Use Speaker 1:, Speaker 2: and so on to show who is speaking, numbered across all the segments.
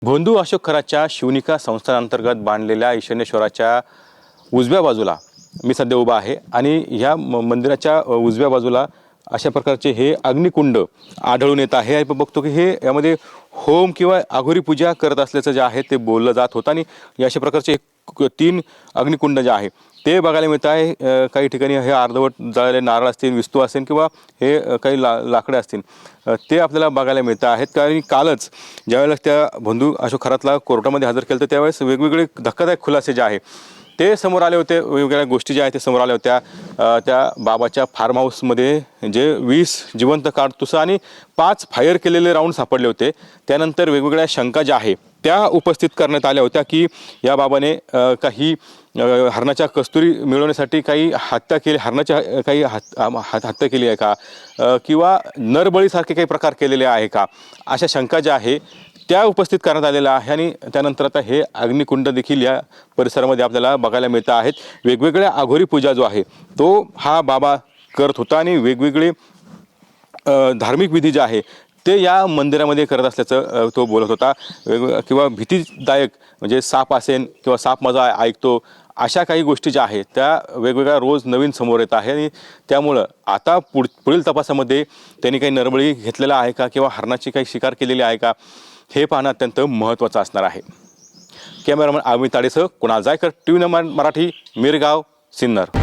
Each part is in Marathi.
Speaker 1: भोंदू अशोक खराच्या शिवनिका संस्थानांतर्गत बांधलेल्या ईशान्येश्वराच्या उजव्या बाजूला मी सध्या उभा आहे आणि ह्या मंदिराच्या उजव्या बाजूला अशा प्रकारचे हे अग्निकुंड आढळून येत आहे। आपण बघतो की हे यामध्ये होम किंवा आघोरी पूजा करत असल्याचं जे आहे ते बोललं जात होतं आणि अशा प्रकारचे 3 अग्निकुंड जे आहे ते बघायला मिळत आहे। काही ठिकाणी हे अर्धवट जळलेले नारळ असतील, विस्तू असेल किंवा हे काही लाकडे असतील ते आपल्याला बघायला मिळत आहेत। कारण कालच ज्यावेळेला त्या भोंदू अशोक खरातला कोर्टामध्ये हजर केलं तर त्यावेळेस वेगवेगळे धक्कादायक खुलासे जे आहे ते समोर आले होते। वेगवेगळ्या गोष्टी ज्या आहेत ते समोर आल्या होत्या। त्या बाबाच्या फार्म हाऊसमध्ये जे 20 जिवंत काडतुसं आणि 5 फायर केलेले राऊंड सापडले होते। त्यानंतर वेगवेगळ्या शंका ज्या आहे त्या उपस्थित करण्यात आल्या होत्या की या बाबाने काही हरणाच्या कस्तुरी मिळवण्यासाठी काही हत्या केली, हरणाच्या काही हत्या केली आहे का किंवा नरबळीसारखे काही प्रकार केलेले आहे का, अशा शंका ज्या आहे त्या उपस्थित करण्यात आलेल्या आहे। आणि त्यानंतर आता हे अग्निकुंड देखील या परिसरामध्ये आपल्याला बघायला मिळत आहेत। वेगवेगळ्या आघोरी पूजा जो आहे तो हा बाबा करत होता आणि वेगवेगळे धार्मिक विधी जे आहे ते या मंदिरामध्ये करत असल्याचं तो बोलत होता। किंवा भीतीदायक म्हणजे साप असेल किंवा साप माझा ऐकतो अशा काही गोष्टी ज्या आहेत त्या वेगवेगळ्या रोज नवीन समोर येत आहे। आणि त्यामुळं आता पुढील तपासामध्ये त्यांनी काही नरबळी घेतलेला आहे का किंवा हरणाची काही शिकार केलेली आहे का हे पाहणं अत्यंत महत्त्वाचं असणार आहे। कॅमेरामन अमित ताडेसह कुणाल जायकर, TV9 मराठी, मिरगाव, सिन्नर।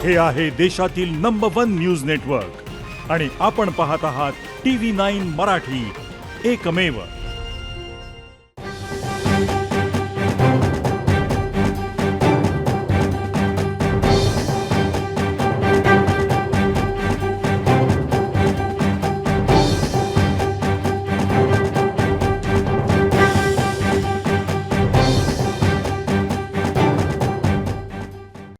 Speaker 2: हे आहे देशातील नंबर 1 न्यूज नेटवर्क आणि आपण पाहत आहात TV9 मराठी, एकमेव।